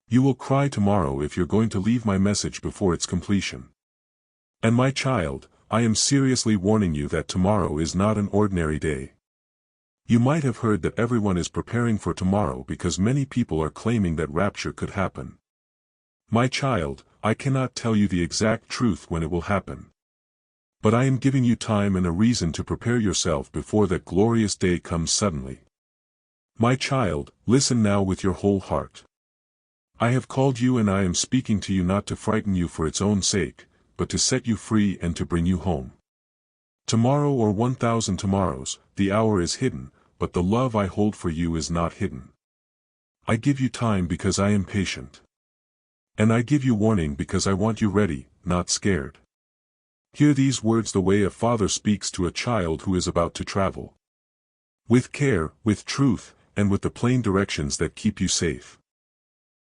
You will cry tomorrow if you're going to leave my message before its completion. And my child, I am seriously warning you that tomorrow is not an ordinary day. You might have heard that everyone is preparing for tomorrow because many people are claiming that rapture could happen. My child, I cannot tell you the exact truth when it will happen. But I am giving you time and a reason to prepare yourself before that glorious day comes suddenly. My child, listen now with your whole heart. I have called you and I am speaking to you not to frighten you for its own sake, but to set you free and to bring you home. Tomorrow or 1,000 tomorrows, the hour is hidden, but the love I hold for you is not hidden. I give you time because I am patient. And I give you warning because I want you ready, not scared. Hear these words the way a father speaks to a child who is about to travel. With care, with truth, and with the plain directions that keep you safe.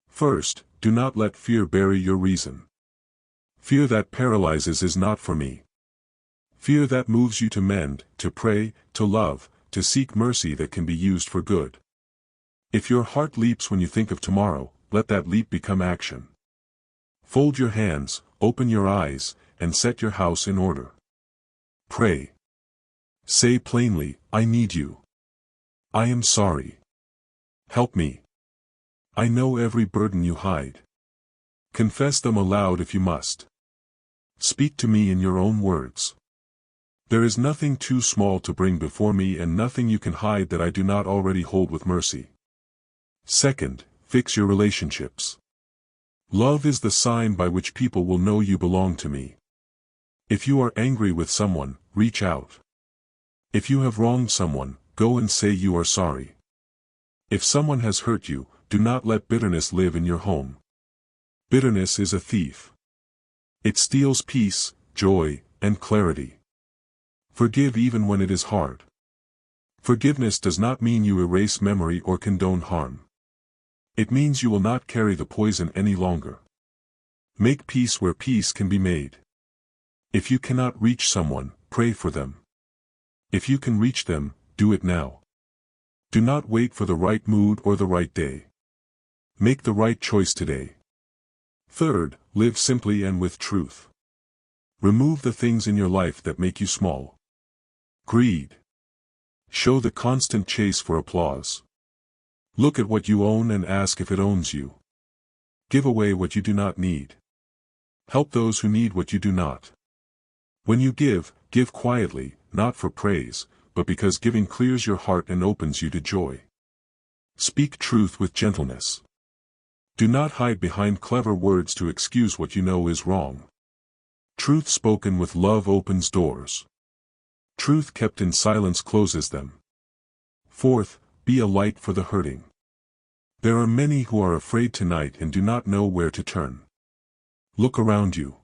First, do not let fear bury your reason. Fear that paralyzes is not for me. Fear that moves you to mend, to pray, to love, to seek mercy that can be used for good. If your heart leaps when you think of tomorrow, let that leap become action. Fold your hands, open your eyes, and set your house in order. Pray. Say plainly, I need you. I am sorry. Help me. I know every burden you hide. Confess them aloud if you must. Speak to me in your own words. There is nothing too small to bring before me and nothing you can hide that I do not already hold with mercy. Second, fix your relationships. Love is the sign by which people will know you belong to me. If you are angry with someone, reach out. If you have wronged someone, go and say you are sorry. If someone has hurt you, do not let bitterness live in your home. Bitterness is a thief. It steals peace, joy, and clarity. Forgive even when it is hard. Forgiveness does not mean you erase memory or condone harm. It means you will not carry the poison any longer. Make peace where peace can be made. If you cannot reach someone, pray for them. If you can reach them, do it now. Do not wait for the right mood or the right day. Make the right choice today. Third, live simply and with truth. Remove the things in your life that make you small. Greed. Show the constant chase for applause. Look at what you own and ask if it owns you. Give away what you do not need. Help those who need what you do not. When you give, give quietly, not for praise, but because giving clears your heart and opens you to joy. Speak truth with gentleness. Do not hide behind clever words to excuse what you know is wrong. Truth spoken with love opens doors. Truth kept in silence closes them. Fourth, be a light for the hurting. There are many who are afraid tonight and do not know where to turn. Look around you.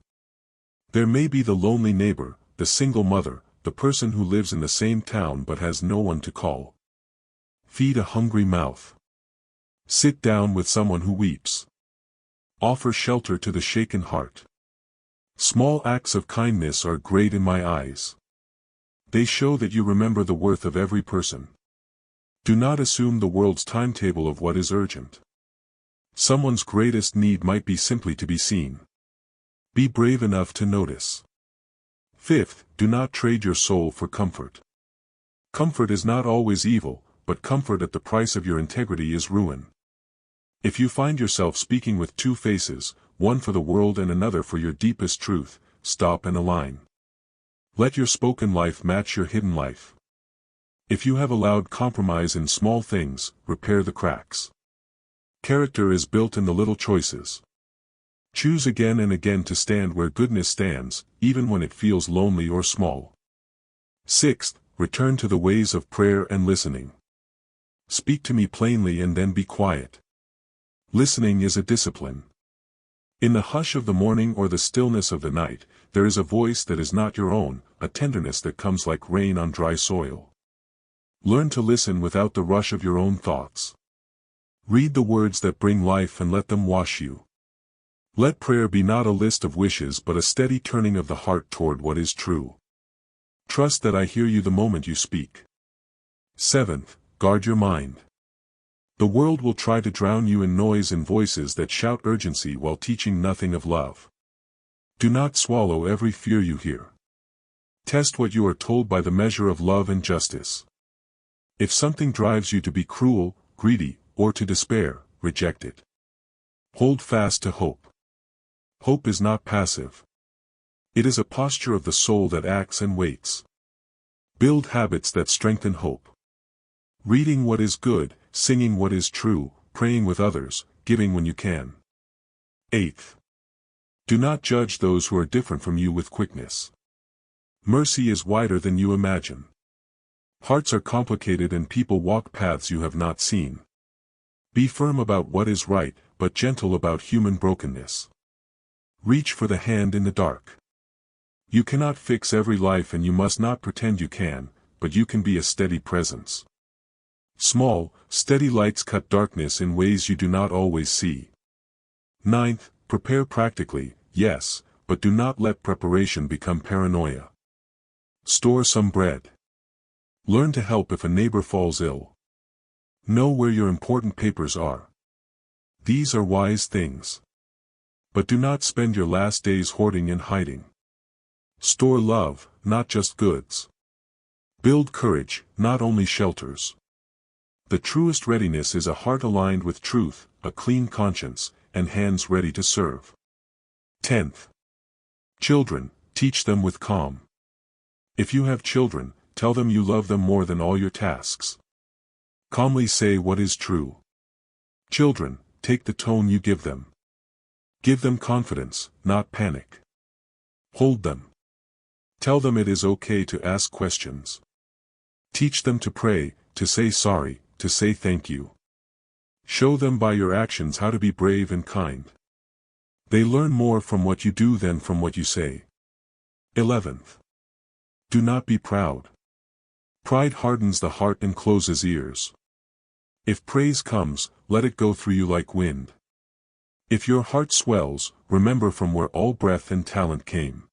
There may be the lonely neighbor, the single mother, the person who lives in the same town but has no one to call. Feed a hungry mouth. Sit down with someone who weeps. Offer shelter to the shaken heart. Small acts of kindness are great in my eyes. They show that you remember the worth of every person. Do not assume the world's timetable of what is urgent. Someone's greatest need might be simply to be seen. Be brave enough to notice. Fifth, do not trade your soul for comfort. Comfort is not always evil, but comfort at the price of your integrity is ruin. If you find yourself speaking with two faces, one for the world and another for your deepest truth, stop and align. Let your spoken life match your hidden life. If you have allowed compromise in small things, repair the cracks. Character is built in the little choices. Choose again and again to stand where goodness stands, even when it feels lonely or small. Sixth, return to the ways of prayer and listening. Speak to me plainly and then be quiet. Listening is a discipline. In the hush of the morning or the stillness of the night, there is a voice that is not your own, a tenderness that comes like rain on dry soil. Learn to listen without the rush of your own thoughts. Read the words that bring life and let them wash you. Let prayer be not a list of wishes but a steady turning of the heart toward what is true. Trust that I hear you the moment you speak. Seventh, guard your mind. The world will try to drown you in noise and voices that shout urgency while teaching nothing of love. Do not swallow every fear you hear. Test what you are told by the measure of love and justice. If something drives you to be cruel, greedy, or to despair, reject it. Hold fast to hope. Hope is not passive. It is a posture of the soul that acts and waits. Build habits that strengthen hope. Reading what is good, singing what is true, praying with others, giving when you can. 8th. Do not judge those who are different from you with quickness. Mercy is wider than you imagine. Hearts are complicated and people walk paths you have not seen. Be firm about what is right, but gentle about human brokenness. Reach for the hand in the dark. You cannot fix every life and you must not pretend you can, but you can be a steady presence. Small, steady lights cut darkness in ways you do not always see. 9th, prepare practically, yes, but do not let preparation become paranoia. Store some bread. Learn to help if a neighbor falls ill. Know where your important papers are. These are wise things. But do not spend your last days hoarding and hiding. Store love, not just goods. Build courage, not only shelters. The truest readiness is a heart aligned with truth, a clean conscience, and hands ready to serve. 10th. Children, teach them with calm. If you have children, tell them you love them more than all your tasks. Calmly say what is true. Children, take the tone you give them. Give them confidence, not panic. Hold them. Tell them it is okay to ask questions. Teach them to pray, to say sorry, to say thank you. Show them by your actions how to be brave and kind. They learn more from what you do than from what you say. 11th. Do not be proud. Pride hardens the heart and closes ears. If praise comes, let it go through you like wind. If your heart swells, remember from where all breath and talent came.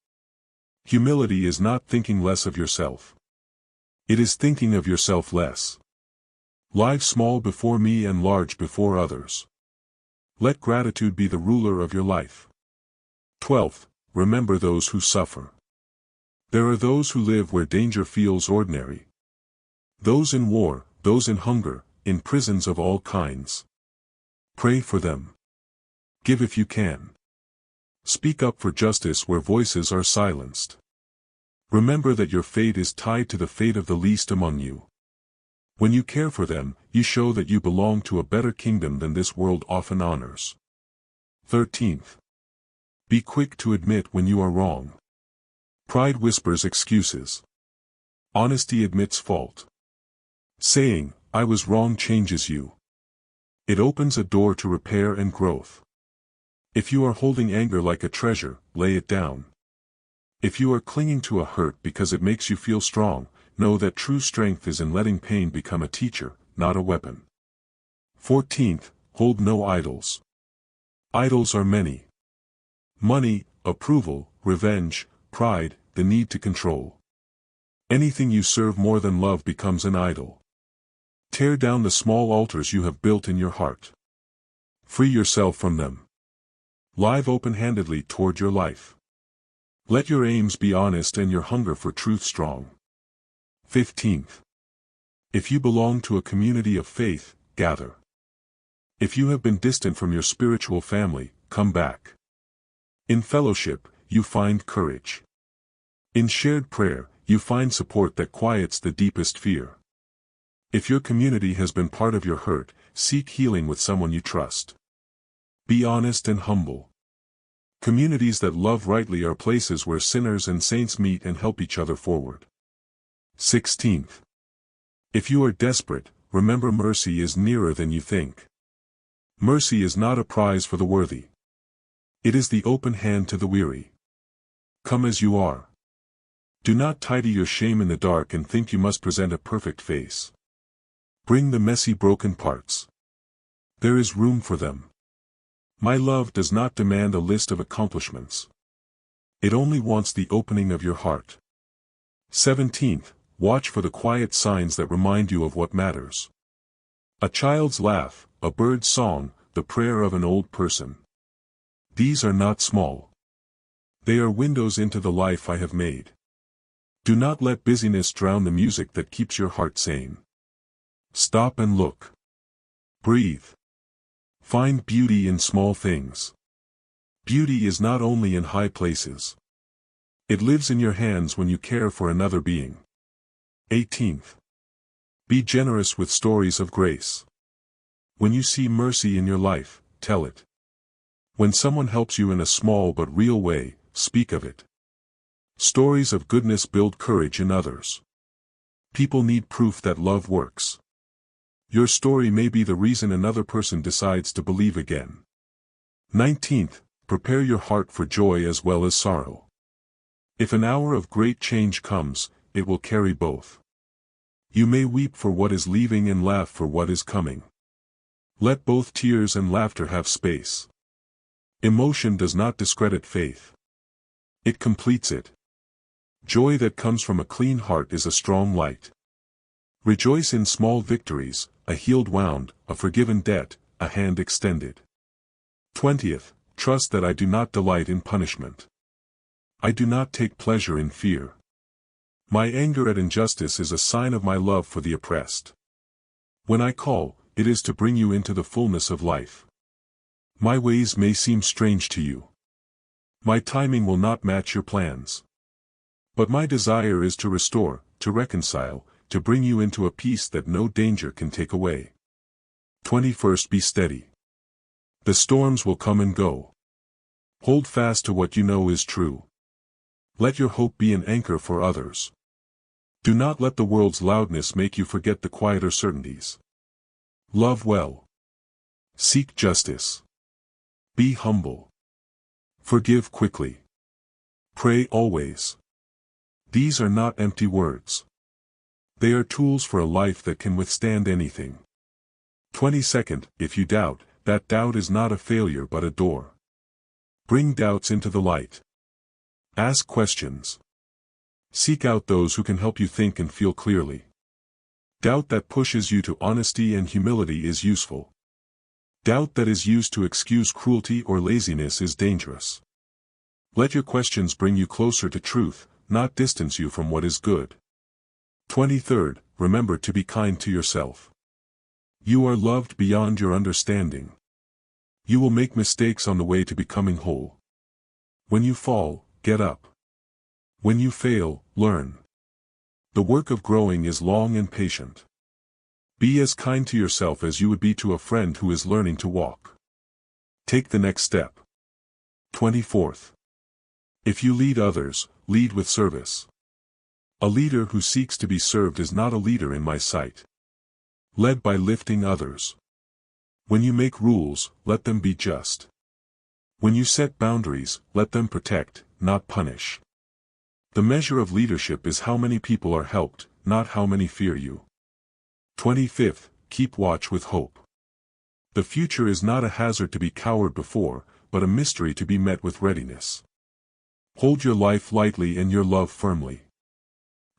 Humility is not thinking less of yourself. It is thinking of yourself less. Live small before me and large before others. Let gratitude be the ruler of your life. 12th, remember those who suffer. There are those who live where danger feels ordinary. Those in war, those in hunger, in prisons of all kinds. Pray for them. Give if you can. Speak up for justice where voices are silenced. Remember that your fate is tied to the fate of the least among you. When you care for them, you show that you belong to a better kingdom than this world often honors. 13th. Be quick to admit when you are wrong. Pride whispers excuses. Honesty admits fault. Saying, "I was wrong" changes you. It opens a door to repair and growth. If you are holding anger like a treasure, lay it down. If you are clinging to a hurt because it makes you feel strong, know that true strength is in letting pain become a teacher, not a weapon. 14th, hold no idols. Idols are many. Money, approval, revenge, pride, the need to control. Anything you serve more than love becomes an idol. Tear down the small altars you have built in your heart. Free yourself from them. Live open-handedly toward your life. Let your aims be honest and your hunger for truth strong. 15th. If you belong to a community of faith, gather. If you have been distant from your spiritual family, come back. In fellowship, you find courage. In shared prayer, you find support that quiets the deepest fear. If your community has been part of your hurt, seek healing with someone you trust. Be honest and humble. Communities that love rightly are places where sinners and saints meet and help each other forward. 16th. If you are desperate, remember mercy is nearer than you think. Mercy is not a prize for the worthy. It is the open hand to the weary. Come as you are. Do not tidy your shame in the dark and think you must present a perfect face. Bring the messy broken parts. There is room for them. My love does not demand a list of accomplishments. It only wants the opening of your heart. 17th, watch for the quiet signs that remind you of what matters. A child's laugh, a bird's song, the prayer of an old person. These are not small. They are windows into the life I have made. Do not let busyness drown the music that keeps your heart sane. Stop and look. Breathe. Find beauty in small things. Beauty is not only in high places. It lives in your hands when you care for another being. 18th. Be generous with stories of grace. When you see mercy in your life, tell it. When someone helps you in a small but real way, speak of it. Stories of goodness build courage in others. People need proof that love works. Your story may be the reason another person decides to believe again. 19th. Prepare your heart for joy as well as sorrow. If an hour of great change comes, it will carry both. You may weep for what is leaving and laugh for what is coming. Let both tears and laughter have space. Emotion does not discredit faith. It completes it. Joy that comes from a clean heart is a strong light. Rejoice in small victories, a healed wound, a forgiven debt, a hand extended. 20th. Trust that I do not delight in punishment. I do not take pleasure in fear. My anger at injustice is a sign of my love for the oppressed. When I call, it is to bring you into the fullness of life. My ways may seem strange to you. My timing will not match your plans. But my desire is to restore, to reconcile, to bring you into a peace that no danger can take away. 21st. Be steady. The storms will come and go. Hold fast to what you know is true. Let your hope be an anchor for others. Do not let the world's loudness make you forget the quieter certainties. Love well. Seek justice. Be humble. Forgive quickly. Pray always. These are not empty words. They are tools for a life that can withstand anything. 22nd. If you doubt, that doubt is not a failure but a door. Bring doubts into the light. Ask questions. Seek out those who can help you think and feel clearly. Doubt that pushes you to honesty and humility is useful. Doubt that is used to excuse cruelty or laziness is dangerous. Let your questions bring you closer to truth, not distance you from what is good. 23rd. Remember to be kind to yourself. You are loved beyond your understanding. You will make mistakes on the way to becoming whole. When you fall, get up. When you fail, learn. The work of growing is long and patient. Be as kind to yourself as you would be to a friend who is learning to walk. Take the next step. 24th. If you lead others, lead with service. A leader who seeks to be served is not a leader in my sight. Led by lifting others. When you make rules, let them be just. When you set boundaries, let them protect, not punish. The measure of leadership is how many people are helped, not how many fear you. 25th. Keep watch with hope. The future is not a hazard to be cowered before, but a mystery to be met with readiness. Hold your life lightly and your love firmly.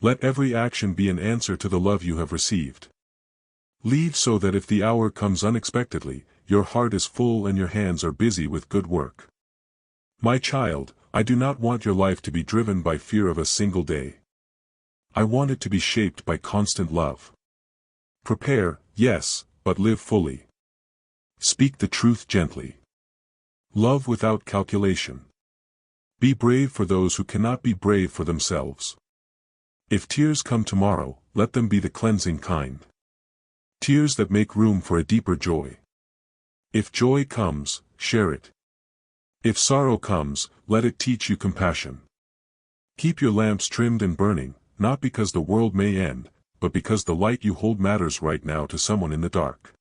Let every action be an answer to the love you have received. Lead so that if the hour comes unexpectedly, your heart is full and your hands are busy with good work. My child, I do not want your life to be driven by fear of a single day. I want it to be shaped by constant love. Prepare, yes, but live fully. Speak the truth gently. Love without calculation. Be brave for those who cannot be brave for themselves. If tears come tomorrow, let them be the cleansing kind. Tears that make room for a deeper joy. If joy comes, share it. If sorrow comes, let it teach you compassion. Keep your lamps trimmed and burning, not because the world may end, but because the light you hold matters right now to someone in the dark.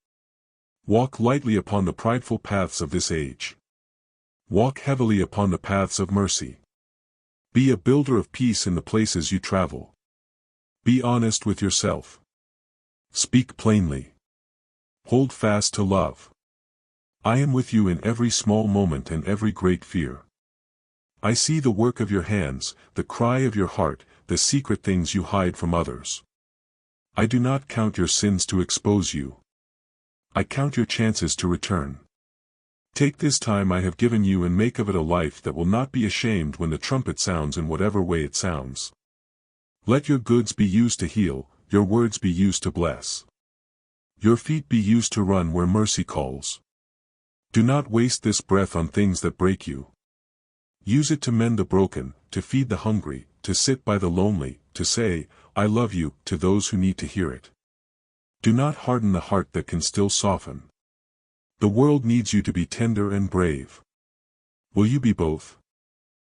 Walk lightly upon the prideful paths of this age. Walk heavily upon the paths of mercy. Be a builder of peace in the places you travel. Be honest with yourself. Speak plainly. Hold fast to love. I am with you in every small moment and every great fear. I see the work of your hands, the cry of your heart, the secret things you hide from others. I do not count your sins to expose you. I count your chances to return. Take this time I have given you and make of it a life that will not be ashamed when the trumpet sounds in whatever way it sounds. Let your goods be used to heal, your words be used to bless. Your feet be used to run where mercy calls. Do not waste this breath on things that break you. Use it to mend the broken, to feed the hungry, to sit by the lonely, to say, I love you, to those who need to hear it. Do not harden the heart that can still soften. The world needs you to be tender and brave. Will you be both?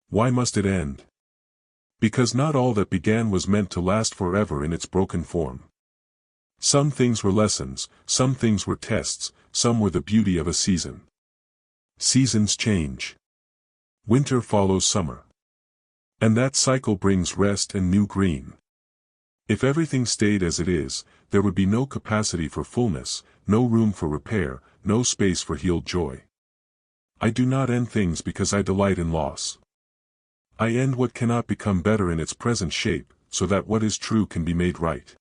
Why must it end? Because not all that began was meant to last forever in its broken form. Some things were lessons, some things were tests, some were the beauty of a season. Seasons change. Winter follows summer. And that cycle brings rest and new green. If everything stayed as it is, there would be no capacity for fullness, no room for repair, no space for healed joy. I do not end things because I delight in loss. I end what cannot become better in its present shape, so that what is true can be made right.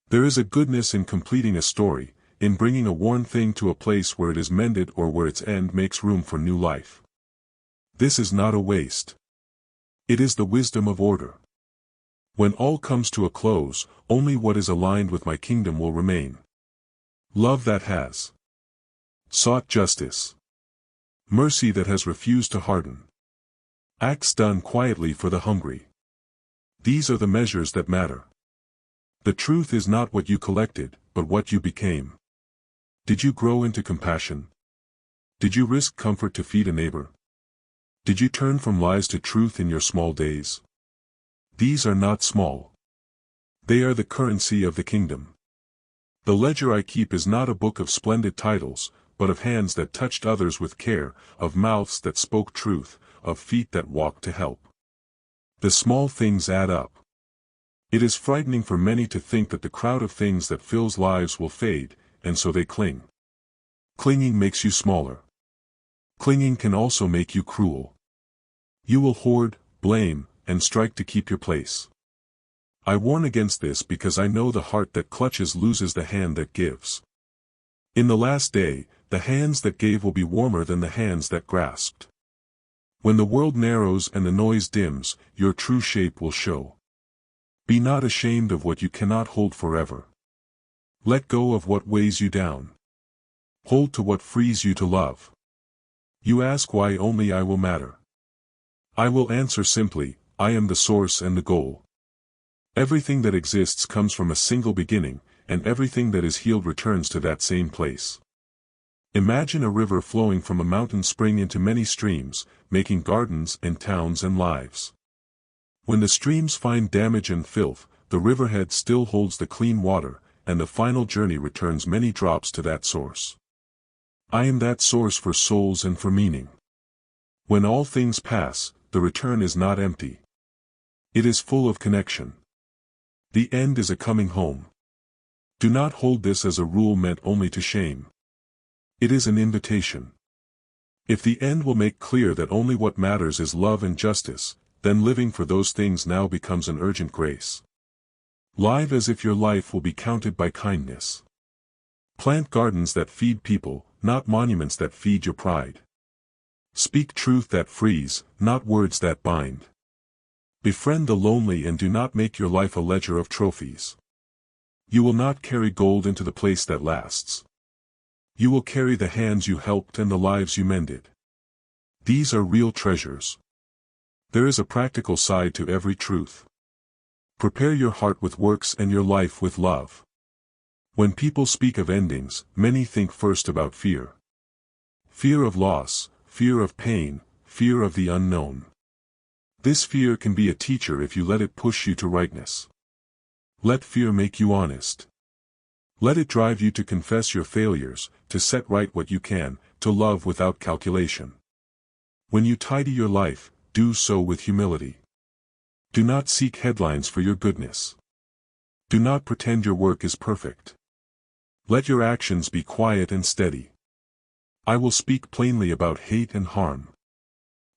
There is a goodness in completing a story, in bringing a worn thing to a place where it is mended or where its end makes room for new life. This is not a waste. It is the wisdom of order. When all comes to a close, only what is aligned with my kingdom will remain. Love that has sought justice. Mercy that has refused to harden. Acts done quietly for the hungry. These are the measures that matter. The truth is not what you collected, but what you became. Did you grow into compassion? Did you risk comfort to feed a neighbor? Did you turn from lies to truth in your small days? These are not small. They are the currency of the kingdom. The ledger I keep is not a book of splendid titles, but of hands that touched others with care, of mouths that spoke truth, of feet that walked to help. The small things add up. It is frightening for many to think that the crowd of things that fills lives will fade, and so they cling. Clinging makes you smaller. Clinging can also make you cruel. You will hoard, blame, and strike to keep your place. I warn against this because I know the heart that clutches loses the hand that gives. In the last day, the hands that gave will be warmer than the hands that grasped. When the world narrows and the noise dims, your true shape will show. Be not ashamed of what you cannot hold forever. Let go of what weighs you down. Hold to what frees you to love. You ask why only I will matter. I will answer simply, I am the source and the goal. Everything that exists comes from a single beginning, and everything that is healed returns to that same place. Imagine a river flowing from a mountain spring into many streams, making gardens and towns and lives. When the streams find damage and filth, the riverhead still holds the clean water, and the final journey returns many drops to that source. I am that source for souls and for meaning. When all things pass, the return is not empty. It is full of connection. The end is a coming home. Do not hold this as a rule meant only to shame. It is an invitation. If the end will make clear that only what matters is love and justice, then living for those things now becomes an urgent grace. Live as if your life will be counted by kindness. Plant gardens that feed people, not monuments that feed your pride. Speak truth that frees, not words that bind. Befriend the lonely and do not make your life a ledger of trophies. You will not carry gold into the place that lasts. You will carry the hands you helped and the lives you mended. These are real treasures. There is a practical side to every truth. Prepare your heart with works and your life with love. When people speak of endings, many think first about fear. Fear of loss, fear of pain, fear of the unknown. This fear can be a teacher if you let it push you to rightness. Let fear make you honest. Let it drive you to confess your failures, to set right what you can, to love without calculation. When you tidy your life, do so with humility. Do not seek headlines for your goodness. Do not pretend your work is perfect. Let your actions be quiet and steady. I will speak plainly about hate and harm.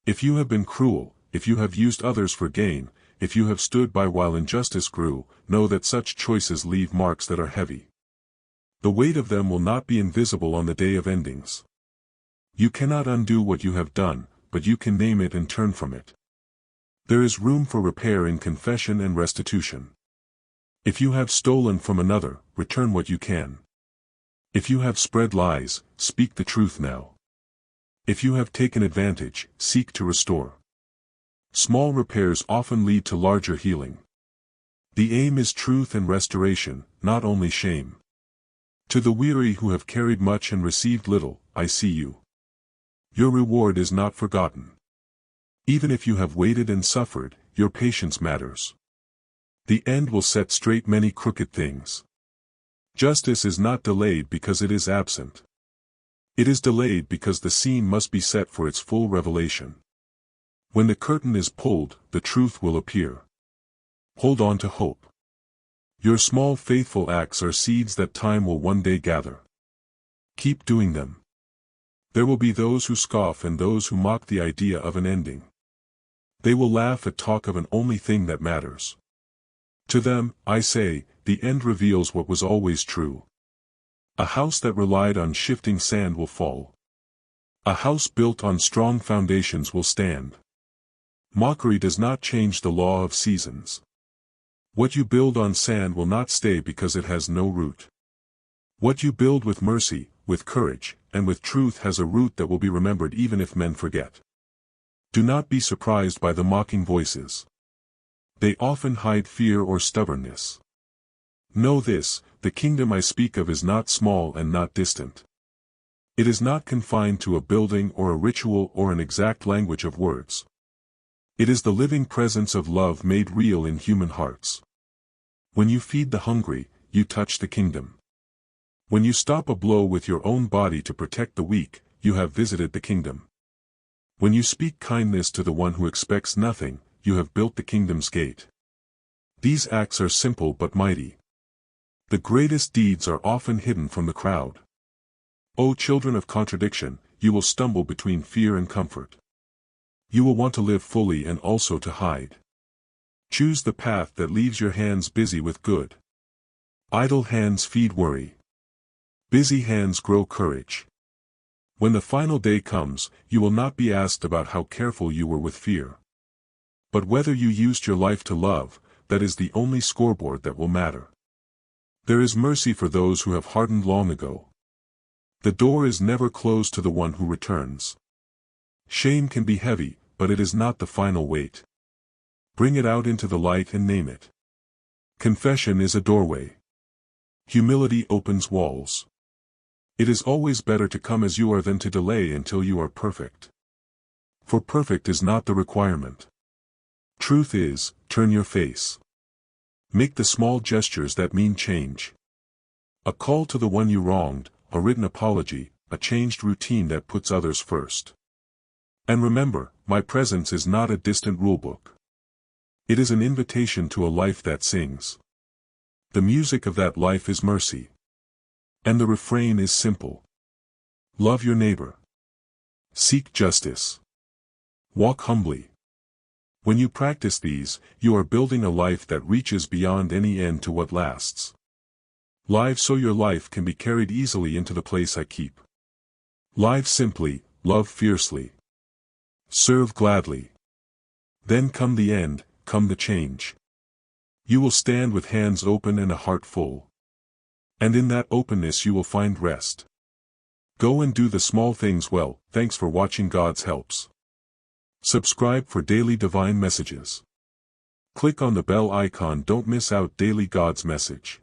If you have been cruel, if you have used others for gain, if you have stood by while injustice grew, know that such choices leave marks that are heavy. The weight of them will not be invisible on the day of endings. You cannot undo what you have done, but you can name it and turn from it. There is room for repair in confession and restitution. If you have stolen from another, return what you can. If you have spread lies, speak the truth now. If you have taken advantage, seek to restore. Small repairs often lead to larger healing. The aim is truth and restoration, not only shame. To the weary who have carried much and received little, I see you. Your reward is not forgotten. Even if you have waited and suffered, your patience matters. The end will set straight many crooked things. Justice is not delayed because it is absent. It is delayed because the scene must be set for its full revelation. When the curtain is pulled, the truth will appear. Hold on to hope. Your small faithful acts are seeds that time will one day gather. Keep doing them. There will be those who scoff and those who mock the idea of an ending. They will laugh at talk of an only thing that matters. To them, I say, the end reveals what was always true. A house that relied on shifting sand will fall. A house built on strong foundations will stand. Mockery does not change the law of seasons. What you build on sand will not stay because it has no root. What you build with mercy, with courage, and with truth has a root that will be remembered even if men forget. Do not be surprised by the mocking voices. They often hide fear or stubbornness. Know this, the kingdom I speak of is not small and not distant. It is not confined to a building or a ritual or an exact language of words. It is the living presence of love made real in human hearts. When you feed the hungry, you touch the kingdom. When you stop a blow with your own body to protect the weak, you have visited the kingdom. When you speak kindness to the one who expects nothing, you have built the kingdom's gate. These acts are simple but mighty. The greatest deeds are often hidden from the crowd. O children of contradiction, you will stumble between fear and comfort. You will want to live fully and also to hide. Choose the path that leaves your hands busy with good. Idle hands feed worry. Busy hands grow courage. When the final day comes, you will not be asked about how careful you were with fear. But whether you used your life to love, that is the only scoreboard that will matter. There is mercy for those who have hardened long ago. The door is never closed to the one who returns. Shame can be heavy, but it is not the final weight. Bring it out into the light and name it. Confession is a doorway. Humility opens walls. It is always better to come as you are than to delay until you are perfect. For perfect is not the requirement. Truth is, turn your face. Make the small gestures that mean change. A call to the one you wronged, a written apology, a changed routine that puts others first. And remember, my presence is not a distant rulebook. It is an invitation to a life that sings. The music of that life is mercy. And the refrain is simple. Love your neighbor. Seek justice. Walk humbly. When you practice these, you are building a life that reaches beyond any end to what lasts. Live so your life can be carried easily into the place I keep. Live simply, love fiercely. Serve gladly. Then come the end, come the change. You will stand with hands open and a heart full. And in that openness you will find rest. Go and do the small things well. Thanks for watching God's Helps. Subscribe for daily divine messages. Click on the bell icon. Don't miss out daily God's message.